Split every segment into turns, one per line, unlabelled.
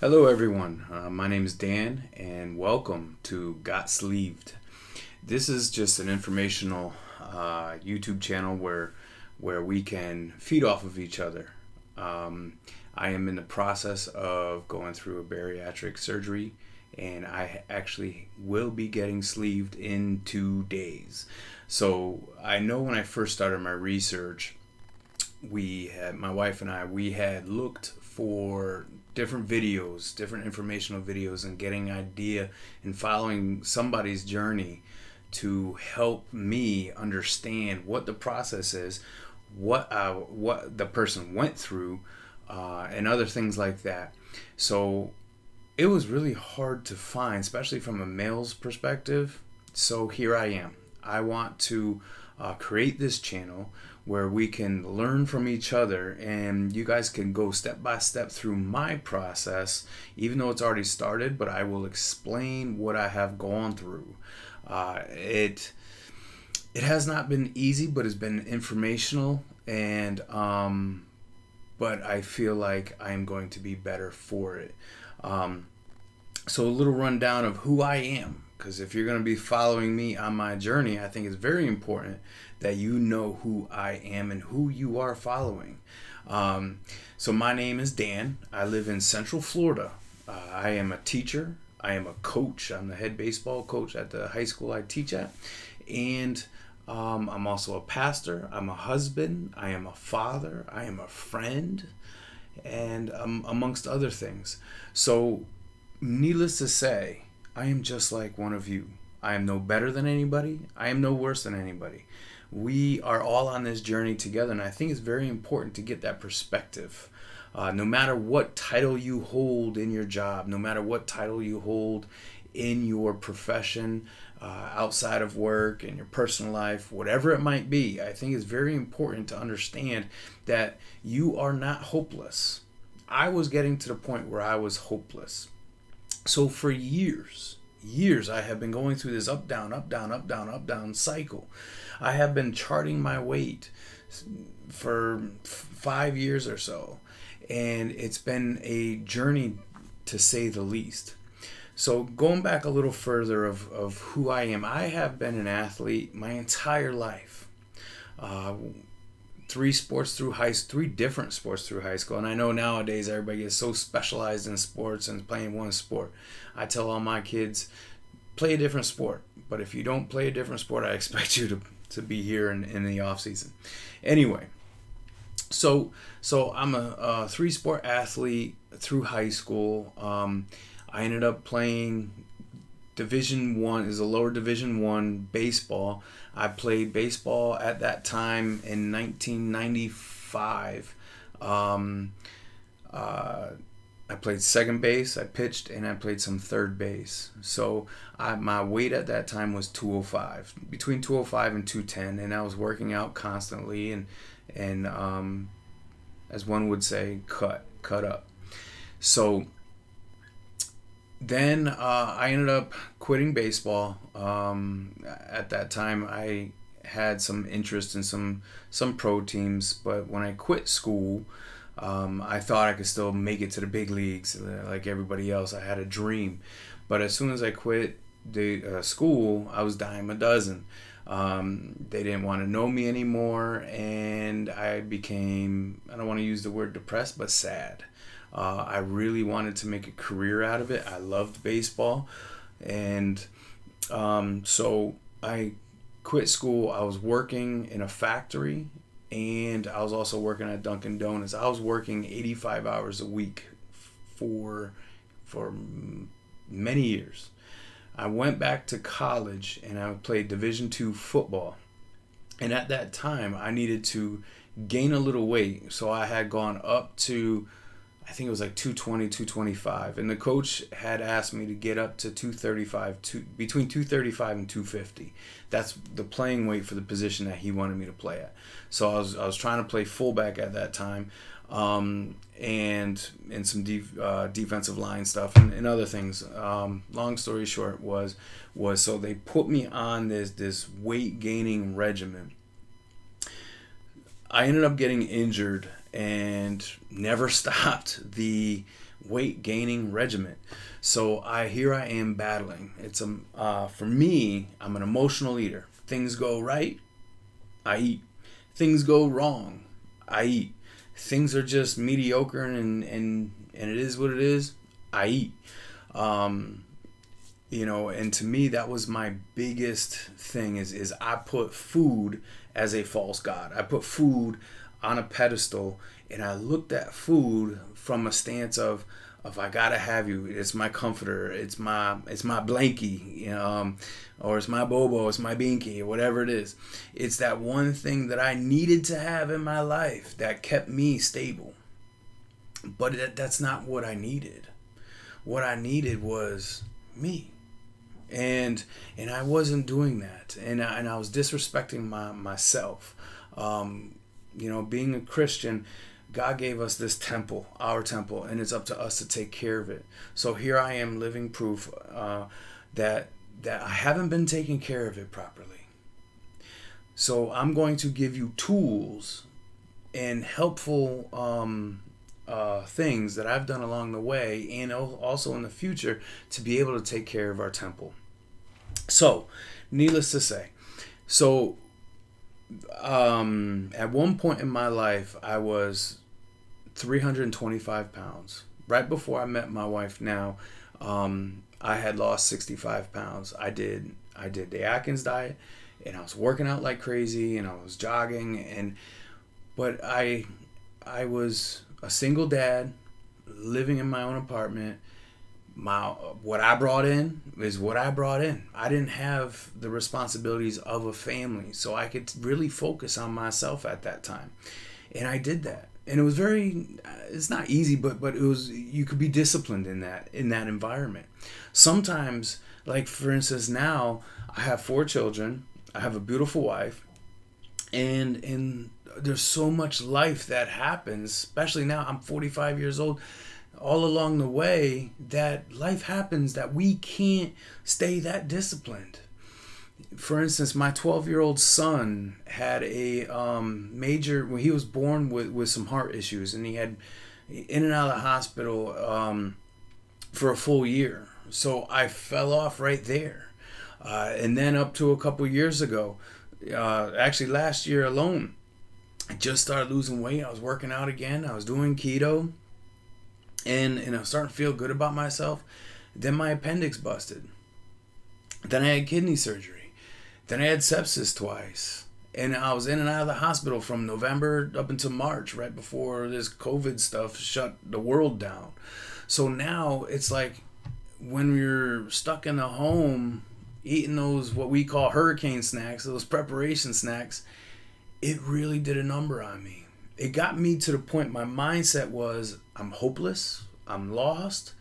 Hello, everyone. My name is Dan, and welcome to Got Sleeved. This is just an informational YouTube channel where we can feed off of each other. I am in the process of going through a bariatric surgery, and I actually will be getting sleeved in 2 days. So I know when I first started my research, my wife and we had looked for different videos, different informational videos, and getting an idea and following somebody's journey to help me understand what the process is, what the person went through, and other things like that. So it was really hard to find, especially from a male's perspective. So here I am. I want to create this channel where we can learn from each other, and you guys can go step by step through my process, even though it's already started, but I will explain what I have gone through. It has not been easy, but it's been informational, and but I feel like I am going to be better for it. So a little rundown of who I am, because if you're going to be following me on my journey, I think it's very important that you know who I am and who you are following. So my name is Dan. I live in Central Florida. I am a teacher. I am a coach. I'm the head baseball coach at the high school I teach at. And I'm also a pastor. I'm a husband. I am a father. I am a friend. And amongst other things. So needless to say, I am just like one of you. I am no better than anybody. I am no worse than anybody. We are all on this journey together, and I think it's very important to get that perspective. No matter what title you hold in your job, no matter what title you hold in your profession, outside of work, in your personal life, whatever it might be, I think it's very important to understand that you are not hopeless. I was getting to the point where I was hopeless. So for years, I have been going through this up, down, up, down, up, down, up, down cycle. I have been charting my weight for 5 years or so, and it's been a journey to say the least. So going back a little further of who I am, I have been an athlete my entire life. Three different sports through high school. And I know nowadays everybody gets so specialized in sports and playing one sport. I tell all my kids, play a different sport. But if you don't play a different sport, I expect you to be here in the off season. Anyway, so I'm a three-sport athlete through high school. I ended up playing Division One, is a lower Division One baseball. I played baseball at that time in 1995. I played second base, I pitched, and I played some third base. So my weight at that time was 205, between 205 and 210, and I was working out constantly and as one would say, cut up. So then I ended up quitting baseball. At that time, I had some interest in some pro teams, but when I quit school, I thought I could still make it to the big leagues like everybody else. I had a dream, but as soon as I quit the school, I was dime a dozen. They didn't want to know me anymore, and I became, I don't want to use the word depressed, but sad. I really wanted to make a career out of it. I loved baseball. And so I quit school. I was working in a factory, and I was also working at Dunkin' Donuts. I was working 85 hours a week for many years. I went back to college, and I played Division II football. And at that time, I needed to gain a little weight. So I had gone up to, I think it was like 220, 225. And the coach had asked me to get up to 235, between 235 and 250. That's the playing weight for the position that he wanted me to play at. So I was trying to play fullback at that time, and some defensive line stuff and other things. Long story short was so they put me on this weight gaining regimen. I ended up getting injured and never stopped the weight gaining regimen. So here I am battling. It's for me, I'm an emotional eater. Things go right, I eat. Things go wrong, I eat. Things are just mediocre and it is what it is, I eat. And to me, that was my biggest thing is I put food as a false god. I put food on a pedestal, and I looked at food from a stance of I gotta have you. It's my comforter. It's my blankie, or it's my bobo. It's my binky, or whatever it is. It's that one thing that I needed to have in my life that kept me stable. But that's not what I needed. What I needed was me. And I wasn't doing that, and I was disrespecting myself. Being a Christian, God gave us this temple, our temple, and it's up to us to take care of it. So here I am, living proof that I haven't been taking care of it properly. So I'm going to give you tools and helpful things that I've done along the way, and also in the future, to be able to take care of our temple. So, needless to say, at one point in my life, I was 325 pounds. Right before I met my wife now, I had lost 65 pounds. I did the Atkins diet, and I was working out like crazy, and I was jogging, but I was a single dad living in my own apartment. What I brought in is what I brought in. I didn't have the responsibilities of a family, so I could really focus on myself at that time, and I did that. And it was it's not easy, but it was, you could be disciplined in that environment. Sometimes, like for instance, now I have 4 children, I have a beautiful wife, and there's so much life that happens, especially now I'm 45 years old. All along the way, that life happens that we can't stay that disciplined. For instance, my 12-year-old son had a major, when he was born with some heart issues, and he had in and out of the hospital for a full year. So I fell off right there. And then up to a couple years ago, actually last year alone, I just started losing weight. I was working out again. I was doing keto. And I was starting to feel good about myself. Then my appendix busted. Then I had kidney surgery. Then I had sepsis twice. And I was in and out of the hospital from November up until March, right before this COVID stuff shut the world down. So now it's like when you're stuck in the home eating those, what we call hurricane snacks, those preparation snacks, it really did a number on me. It got me to the point, my mindset was, I'm hopeless, I'm lost,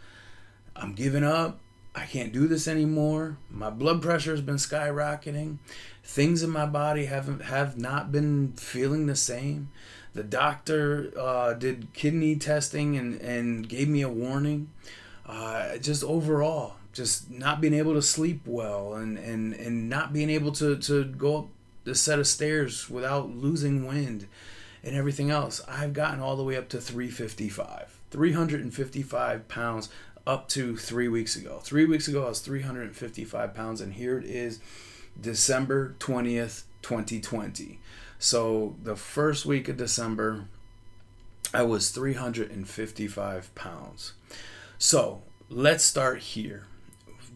I'm giving up, I can't do this anymore. My blood pressure has been skyrocketing. Things in my body have not been feeling the same. The doctor did kidney testing and gave me a warning. Just overall, just not being able to sleep well and not being able to go up the set of stairs without losing wind and everything else. I've gotten all the way up to 355 pounds up to 3 weeks ago. 3 weeks ago, I was 355 pounds, and here it is, December 20th, 2020. So the first week of December, I was 355 pounds. So let's start here.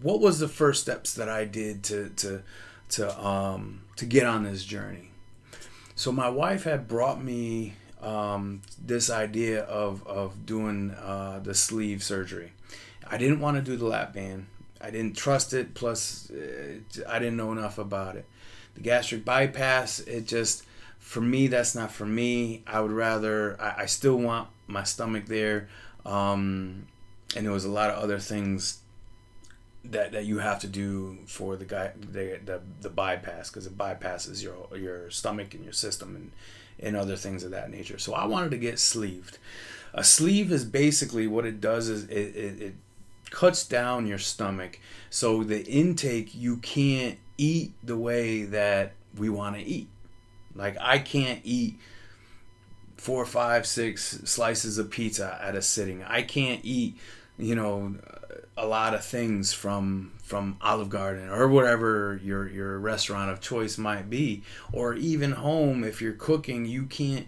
What was the first steps that I did to get on this journey? So my wife had brought me this idea of doing the sleeve surgery. I didn't want to do the lap band. I didn't trust it. Plus, I didn't know enough about it. The gastric bypass, it just, for me, that's not for me. I would rather, I still want my stomach there. And there was a lot of other things that you have to do for the bypass, because it bypasses your stomach and your system and other things of that nature. So I wanted to get sleeved. A sleeve is basically, what it does is it cuts down your stomach, so the intake, you can't eat the way that we want to eat. Like, I can't eat 4, 5, 6 slices of pizza at a sitting. I can't eat, a lot of things from Olive Garden or whatever your restaurant of choice might be, or even home if you're cooking. You can't.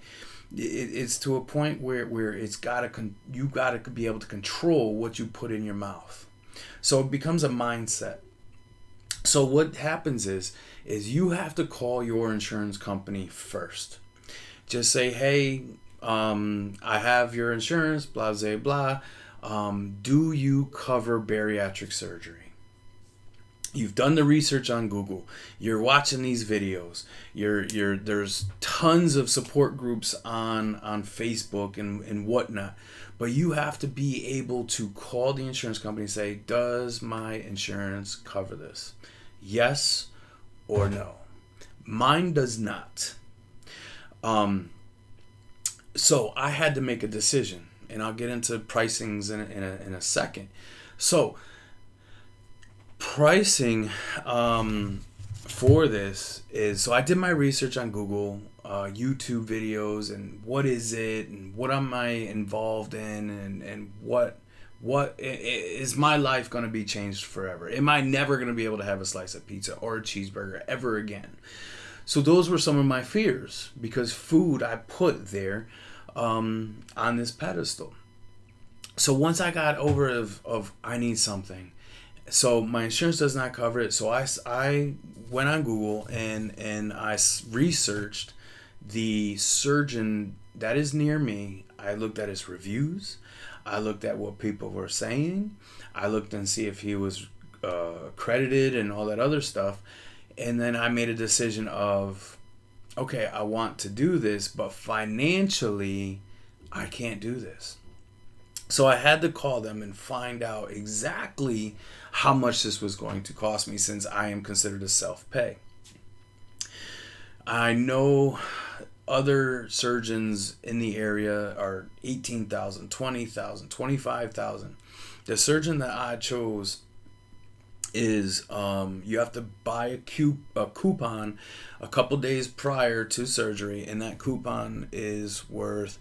It's to a point where you gotta be able to control what you put in your mouth. So it becomes a mindset. So what happens is you have to call your insurance company first. Just say, hey, I have your insurance, blah, blah, blah. Do you cover bariatric surgery? You've done the research on Google. You're watching these videos. There's tons of support groups on Facebook and whatnot. But you have to be able to call the insurance company and say, does my insurance cover this? Yes or no. Mine does not. So I had to make a decision, and I'll get into pricings in a second. So pricing for this is, so I did my research on Google, YouTube videos, and what is it, and what am I involved in, and what is my life going to be changed forever? Am I never going to be able to have a slice of pizza or a cheeseburger ever again? So those were some of my fears, because food I put there on this pedestal. So once I got over of I need something, so my insurance does not cover it. So I went on Google and I researched the surgeon that is near me. I looked at his reviews. I looked at what people were saying. I looked and see if he was accredited and all that other stuff. And then I made a decision of, okay, I want to do this, but financially, I can't do this. So I had to call them and find out exactly how much this was going to cost me, since I am considered a self-pay. I know other surgeons in the area are $18,000, $20,000, $25,000. The surgeon that I chose is you have to buy a coupon a couple days prior to surgery, and that coupon is worth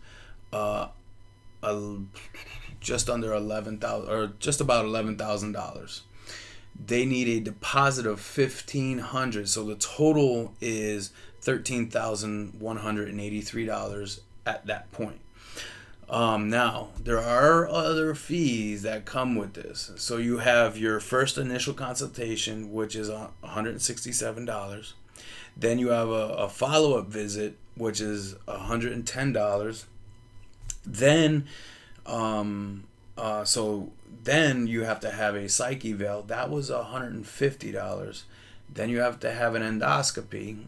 just under $11,000, or just about $11,000. They need a deposit of $1,500, so the total is $13,183 at that point. Now, there are other fees that come with this. So you have your first initial consultation, which is $167. Then you have a follow-up visit, which is $110. Then, then you have to have a psych eval. That was $150. Then you have to have an endoscopy,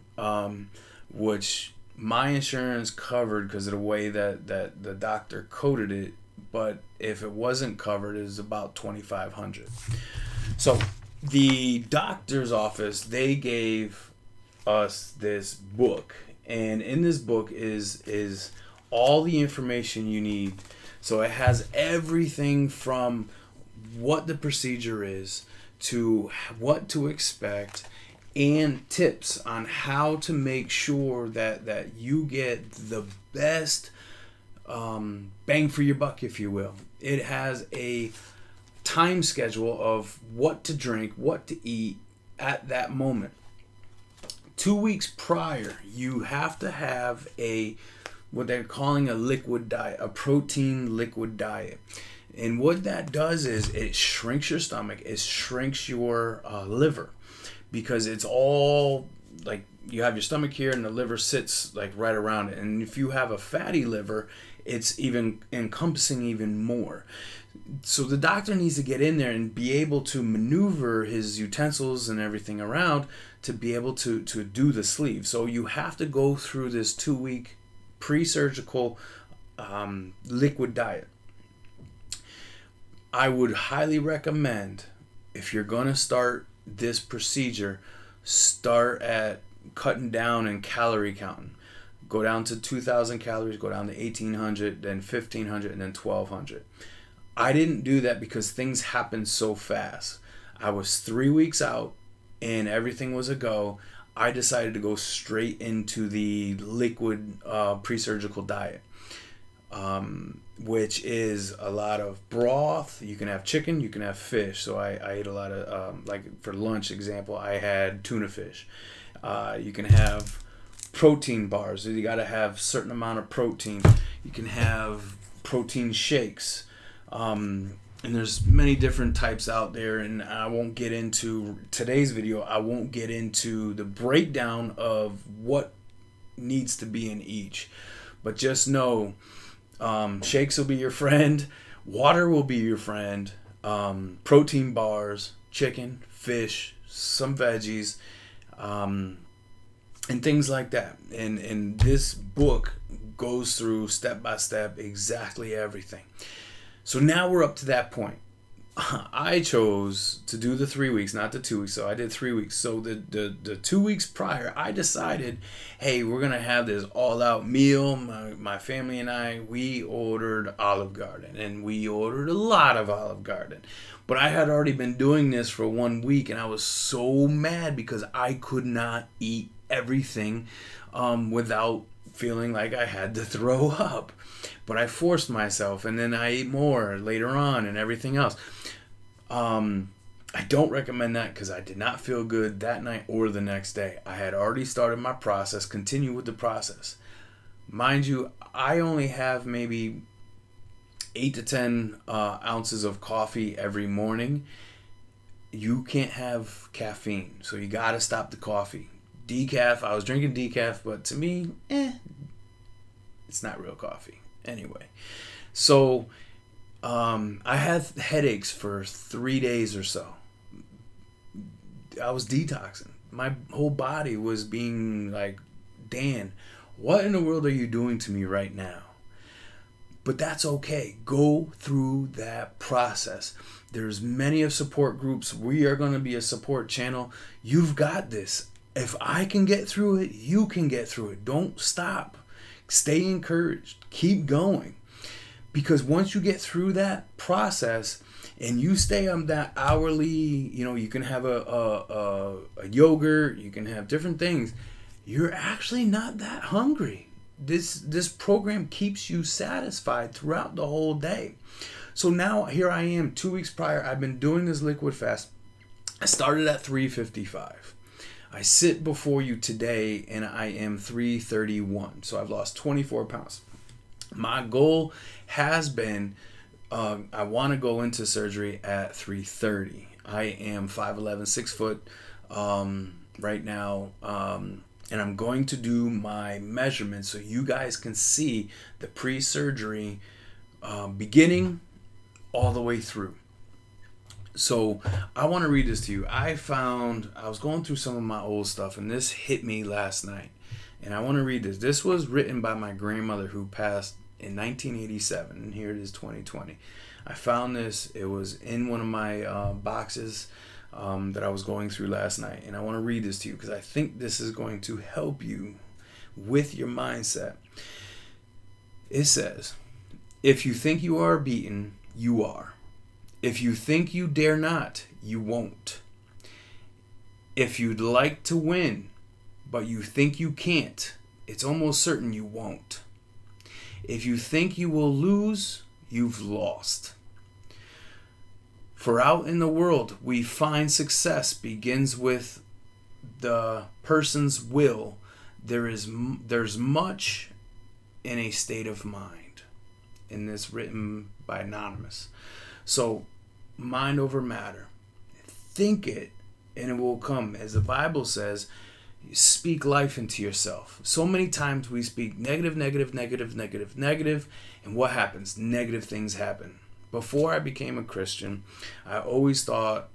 which my insurance covered because of the way that the doctor coded it. But if it wasn't covered, it was about $2,500. So the doctor's office, they gave us this book, and in this book is all the information you need. So it has everything from what the procedure is to what to expect, and tips on how to make sure that you get the best bang for your buck, if you will. It has a time schedule of what to drink, what to eat at that moment. 2 weeks prior, you have to have what they're calling a liquid diet, a protein liquid diet. And what that does is it shrinks your stomach, it shrinks your liver, because it's all like you have your stomach here and the liver sits like right around it. And if you have a fatty liver, it's even encompassing even more. So the doctor needs to get in there and be able to maneuver his utensils and everything around to be able to do the sleeve. So you have to go through this 2-week pre-surgical liquid diet. I would highly recommend, if you're going to start this procedure, start at cutting down and calorie counting. Go down to 2,000 calories, go down to 1,800, then 1,500, and then 1,200. I didn't do that because things happened so fast. I was 3 weeks out and everything was a go. I decided to go straight into the liquid pre-surgical diet. which is a lot of broth. You can have chicken, you can have fish. So I ate a lot of, like for lunch example, I had tuna fish. You can have protein bars. You got to have a certain amount of protein. You can have protein shakes. And there's many different types out there, and I won't get into today's video. I won't get into the breakdown of what needs to be in each. But just know, shakes will be your friend. Water will be your friend. Protein bars, chicken, fish, some veggies, and things like that. And this book goes through step by step exactly everything. So now we're up to that point. I chose to do the 3 weeks, not the 2 weeks. So I did 3 weeks. So the 2 weeks prior, I decided, hey, we're going to have this all-out meal. My family and I, we ordered Olive Garden. And we ordered a lot of Olive Garden. But I had already been doing this for 1 week. And I was so mad because I could not eat everything without feeling like I had to throw up. But I forced myself, and then I ate more later on and everything else. I don't recommend that because I did not feel good that night or the next day. I had already started my process, continue with the process. Mind you, I only have maybe 8 to 10 ounces of coffee every morning. You can't have caffeine, so you got to stop the coffee. Decaf, I was drinking decaf, but to me, it's not real coffee. Anyway, so I had headaches for 3 days or so. I was detoxing. My whole body was being like, Dan, what in the world are you doing to me right now? But that's okay. Go through that process. There's many of support groups. We are going to be a support channel. You've got this. If I can get through it, you can get through it. Don't stop. Stay encouraged. Keep going. Because once you get through that process and you stay on that hourly, you can have a yogurt, you can have different things. You're actually not that hungry. This program keeps you satisfied throughout the whole day. So now here I am 2 weeks prior. I've been doing this liquid fast. I started at 355. I sit before you today and I am 331. So I've lost 24 pounds. My goal has been, I want to go into surgery at 330. I am 5'11", 6 foot right now. And I'm going to do my measurements so you guys can see the pre-surgery beginning all the way through. So I want to read this to you. I was going through some of my old stuff and this hit me last night. And I want to read this. This was written by my grandmother who passed in 1987. And here it is, 2020. I found this. It was in one of my boxes that I was going through last night. And I want to read this to you because I think this is going to help you with your mindset. It says, if you think you are beaten, you are. If you think you dare not, you won't. If you'd like to win, but you think you can't, it's almost certain you won't. If you think you will lose, you've lost. For out in the world, we find success begins with the person's will. There's much in a state of mind. And this written by Anonymous. So, mind over matter. Think it, and it will come. As the Bible says, speak life into yourself. So many times we speak negative, and what happens? Negative things happen. Before I became a Christian, I always thought,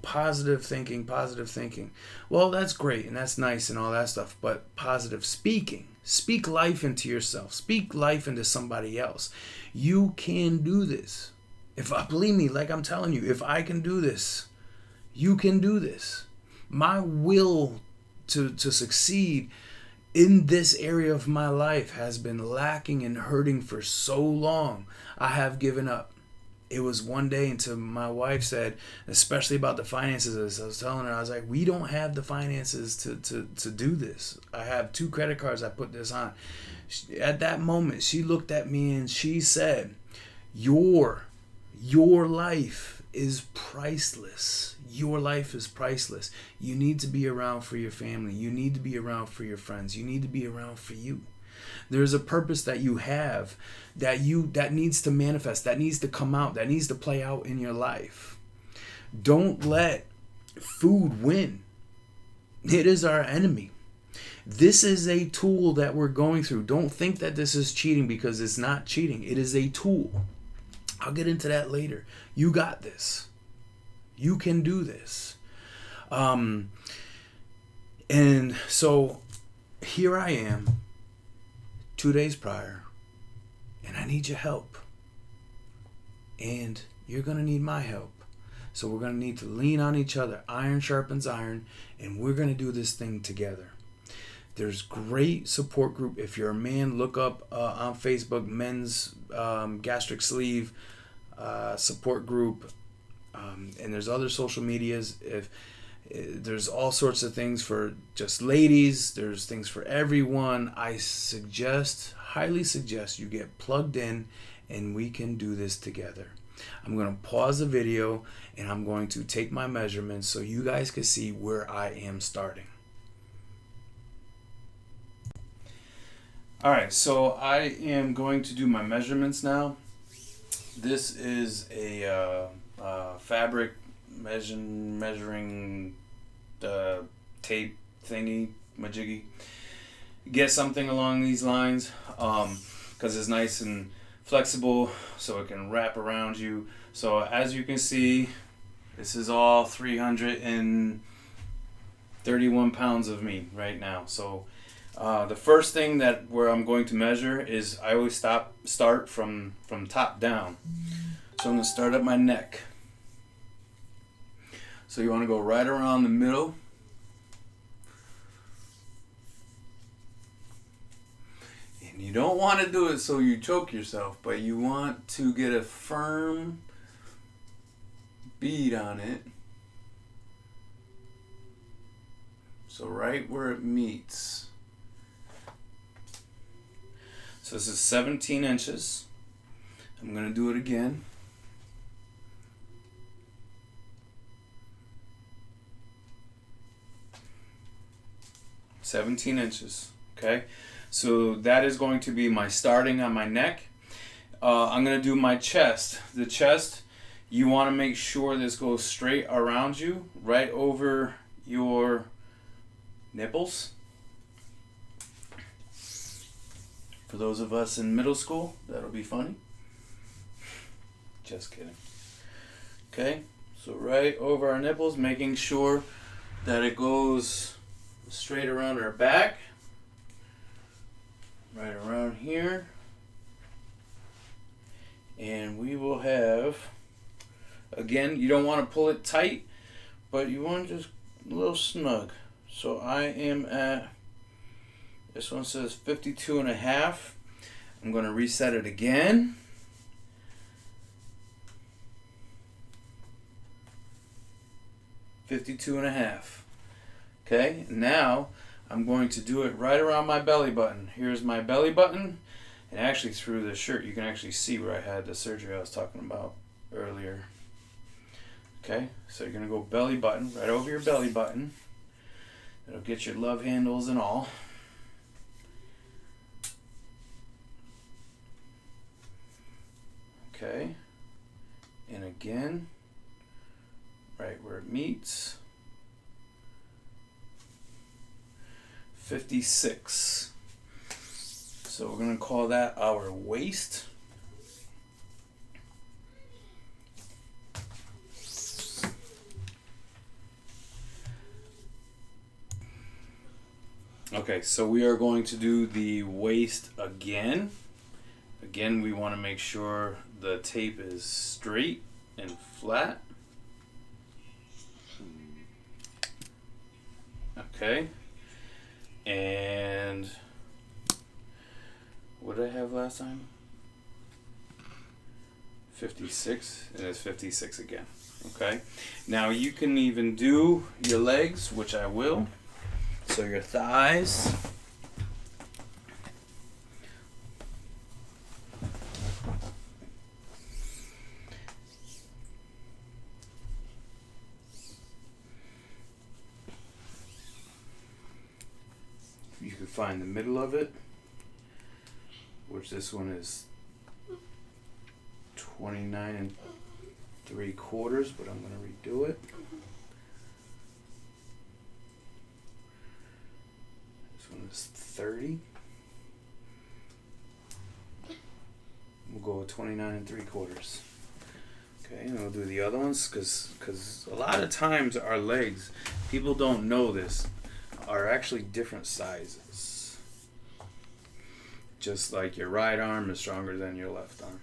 positive thinking. Well, that's great, and that's nice and all that stuff, but positive speaking. Speak life into yourself. Speak life into somebody else. You can do this. Believe me, like I'm telling you, if I can do this, you can do this. My will to succeed in this area of my life has been lacking and hurting for so long. I have given up. it was one day until my wife said, especially about the finances, I was telling her, I was like, we don't have the finances to do this. I have 2 credit cards I put this on. At that moment, she looked at me and she said, your life is priceless. Your life is priceless. You need to be around for your family. You need to be around for your friends. You need to be around for you. There's a purpose that you have that needs to manifest, that needs to come out, that needs to play out in your life. Don't let food win. It is our enemy. This is a tool that we're going through. Don't think that this is cheating, because it's not cheating. It is a tool. I'll get into that later. You got this. You can do this. And so here I am, 2 days prior, and I need your help. And you're going to need my help. So we're going to need to lean on each other. Iron sharpens iron, and we're going to do this thing together. There's great support group. If you're a man, look up on Facebook, Men's Gastric Sleeve support group. And there's other social medias. There's all sorts of things for just ladies. There's things for everyone. I highly suggest you get plugged in and we can do this together. I'm going to pause the video and I'm going to take my measurements so you guys can see where I am starting. Alright, so I am going to do my measurements now. This is a fabric measuring tape thingy majiggy. Get something along these lines because it's nice and flexible, so it can wrap around you. So as you can see, this is all 331 pounds of me right now. So the first thing where I'm going to measure is I always start from top down. So I'm going to start at my neck. So you want to go right around the middle. And you don't want to do it so you choke yourself, but you want to get a firm bead on it. So right where it meets. So this is 17 inches. I'm going to do it again. $17 okay? So that is going to be my starting on my neck. I'm going to do my chest. The chest, you want to make sure this goes straight around you, right over your nipples. For those of us in middle school, that'll be funny. Just kidding. Okay, so right over our nipples, making sure that it goes straight around our back. Right around here. And we will have, again, you don't want to pull it tight, but you want just a little snug. So I am at, this one says 52.5. I'm going to reset it again. $52.5. Okay, now I'm going to do it right around my belly button. Here's my belly button. And actually through the shirt you can actually see where I had the surgery I was talking about earlier. Okay, so you're going to go belly button, right over your belly button. It'll get your love handles and all. Okay, and again, right where it meets. 56. So we're going to call that our waist. Okay, so we are going to do the waist again. Again, we want to make sure the tape is straight and flat. Okay. And what did I have last time? 56, and it's 56 again. Okay, now you can even do your legs, which I will. So your thighs. You can find the middle of it, which this one is 29 3/4, but I'm going to redo it. This one is 30. We'll go with 29 3/4. Okay, and we'll do the other ones because a lot of times our legs, people don't know this, are actually different sizes. Just like your right arm is stronger than your left arm.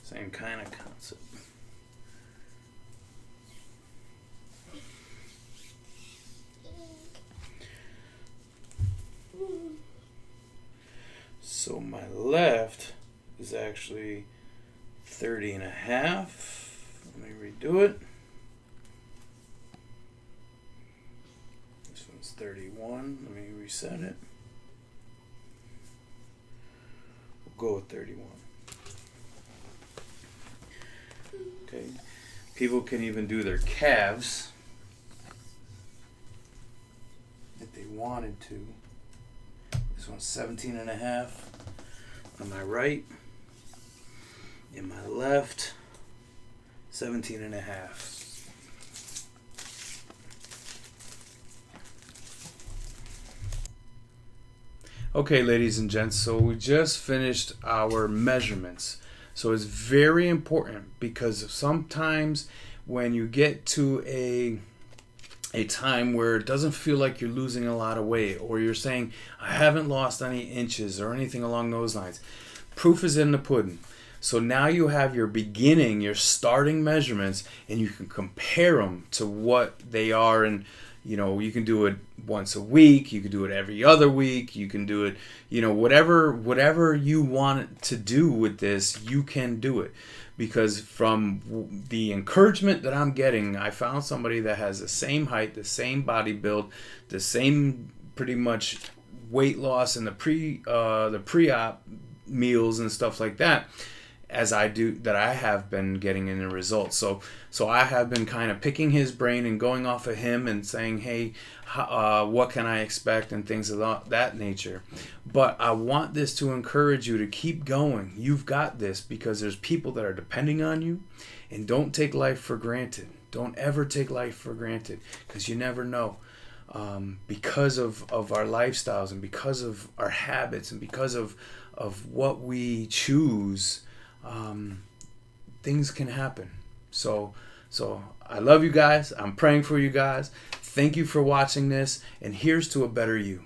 Same kind of concept. So my left is actually 30 and a half. Let me redo it. This one's 31. Let me reset it. We'll go with 31. Okay. People can even do their calves if they wanted to. This one's 17 and a half on my right. In my left, 17 and a half. Okay, ladies and gents, so we just finished our measurements. So it's very important because sometimes when you get to a time where it doesn't feel like you're losing a lot of weight, or you're saying, I haven't lost any inches or anything along those lines, proof is in the pudding. So now you have your beginning, your starting measurements, and you can compare them to what they are. And, you know, you can do it once a week, you can do it every other week, you can do it, you know, whatever you want to do with this, you can do it. Because from the encouragement that I'm getting, I found somebody that has the same height, the same body build, the same pretty much weight loss in the pre-op meals and stuff like that as I do, that I have been getting in the results. So I have been kind of picking his brain and going off of him and saying, hey, what can I expect and things of that nature. But I want this to encourage you to keep going. You've got this, because there's people that are depending on you. And don't take life for granted. Don't ever take life for granted, because you never know. Because of our lifestyles and because of our habits and because of what we choose, things can happen. So I love you guys. I'm praying for you guys. Thank you for watching this, and here's to a better you.